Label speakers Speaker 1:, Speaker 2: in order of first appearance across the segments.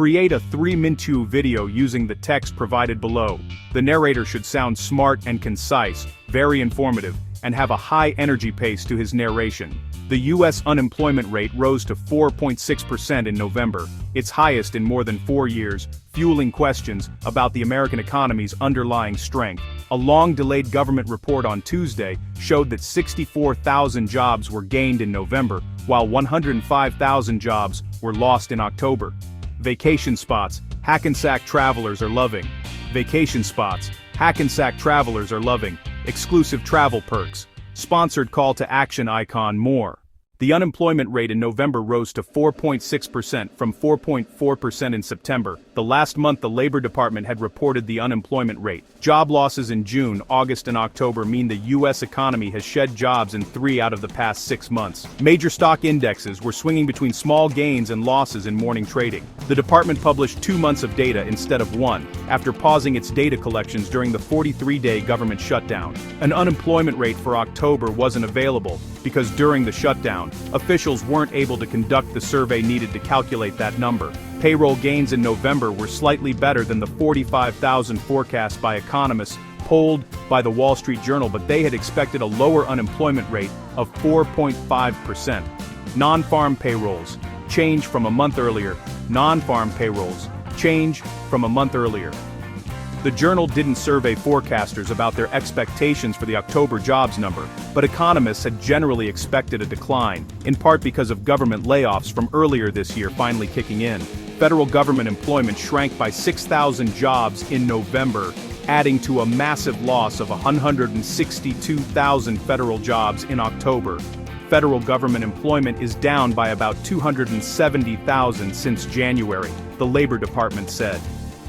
Speaker 1: Create a 3-minute video using the text provided below. The narrator should sound smart and concise, very informative, and have a high energy pace to his narration. The U.S. unemployment rate rose to 4.6% in November, its highest in more than 4 years, fueling questions about the American economy's underlying strength. A long-delayed government report on Tuesday showed that 64,000 jobs were gained in November, while 105,000 jobs were lost in October. Vacation spots, Hackensack travelers are loving. Vacation spots, Hackensack travelers are loving. Exclusive travel perks. Sponsored call to action icon more. The unemployment rate in November rose to 4.6% from 4.4% in September, the last month the Labor Department had reported the unemployment rate. Job losses in June, August and October mean the U.S. economy has shed jobs in 3 out of the past 6 months. Major stock indexes were swinging between small gains and losses in morning trading. The department published 2 months of data instead of 1, after pausing its data collections during the 43-day government shutdown. An unemployment rate for October wasn't available, because during the shutdown, officials weren't able to conduct the survey needed to calculate that number. Payroll gains in November were slightly better than the 45,000 forecast by economists polled by the Wall Street Journal, but they had expected a lower unemployment rate of 4.5%. Non-farm payrolls, change from a month earlier. Non-farm payrolls, change from a month earlier. The Journal didn't survey forecasters about their expectations for the October jobs number, but economists had generally expected a decline, in part because of government layoffs from earlier this year finally kicking in. Federal government employment shrank by 6,000 jobs in November, adding to a massive loss of 162,000 federal jobs in October. Federal government employment is down by about 270,000 since January, the Labor Department said.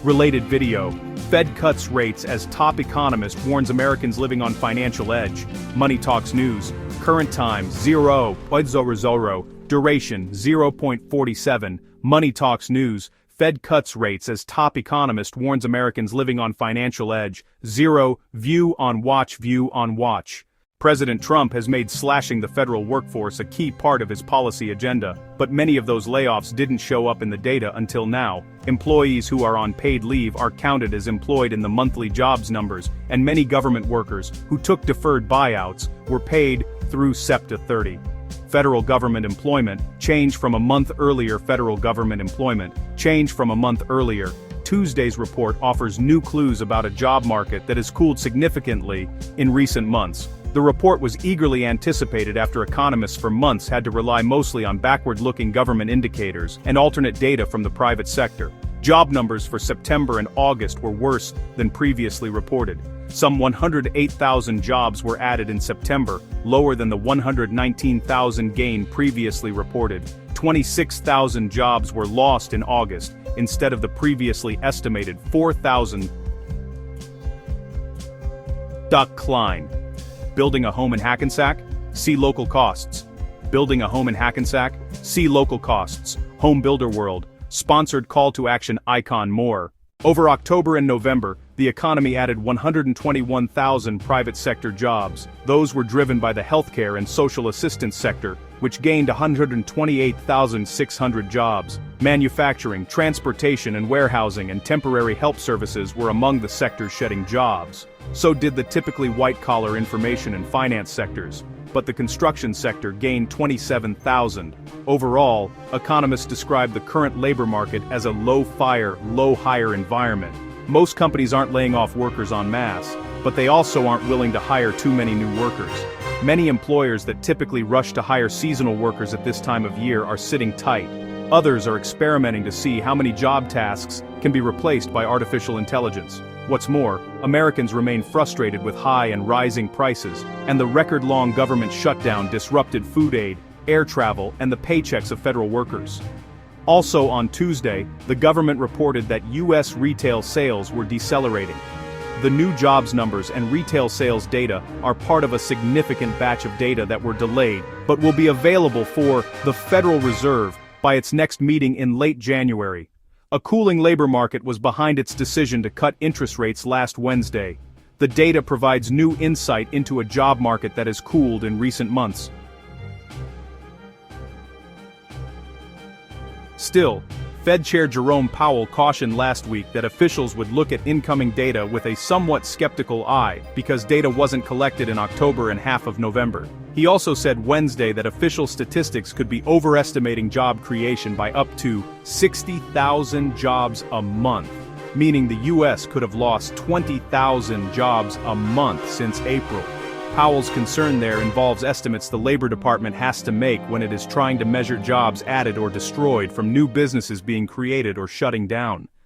Speaker 1: Related video. Fed cuts rates as top economist warns Americans living on financial edge. Money Talks News. Current time 0.00. Duration 0.47. Money Talks News. Fed cuts rates as top economist warns Americans living on financial edge. 0. View on watch. View on watch. President Trump has made slashing the federal workforce a key part of his policy agenda, but many of those layoffs didn't show up in the data until now. Employees who are on paid leave are counted as employed in the monthly jobs numbers, and many government workers who took deferred buyouts were paid through SEPTA 30. Federal government employment, change from a month earlier. Federal government employment, change from a month earlier. Tuesday's report offers new clues about a job market that has cooled significantly in recent months. The report was eagerly anticipated after economists for months had to rely mostly on backward-looking government indicators and alternate data from the private sector. Job numbers for September and August were worse than previously reported. Some 108,000 jobs were added in September, lower than the 119,000 gain previously reported. 26,000 jobs were lost in August, instead of the previously estimated 4,000. Klein. Building a home in Hackensack? See local costs. Building a home in Hackensack? See local costs. Home Builder World. Sponsored call to action icon more. Over October and November, the economy added 121,000 private sector jobs. Those were driven by the healthcare and social assistance sector, which gained 128,600 jobs. Manufacturing, transportation and warehousing and temporary help services were among the sectors shedding jobs. So did the typically white-collar information and finance sectors. But the construction sector gained 27,000. Overall, economists describe the current labor market as a low-fire, low-hire environment. Most companies aren't laying off workers en masse, but they also aren't willing to hire too many new workers. Many employers that typically rush to hire seasonal workers at this time of year are sitting tight. Others are experimenting to see how many job tasks can be replaced by artificial intelligence. What's more, Americans remain frustrated with high and rising prices, and the record-long government shutdown disrupted food aid, air travel, and the paychecks of federal workers. Also on Tuesday, the government reported that U.S. retail sales were decelerating. The new jobs numbers and retail sales data are part of a significant batch of data that were delayed, but will be available for the Federal Reserve by its next meeting in late January. A cooling labor market was behind its decision to cut interest rates last Wednesday. The data provides new insight into a job market that has cooled in recent months. Still, Fed Chair Jerome Powell cautioned last week that officials would look at incoming data with a somewhat skeptical eye because data wasn't collected in October and half of November. He also said Wednesday that official statistics could be overestimating job creation by up to 60,000 jobs a month, meaning the U.S. could have lost 20,000 jobs a month since April. Powell's concern there involves estimates the Labor Department has to make when it is trying to measure jobs added or destroyed from new businesses being created or shutting down.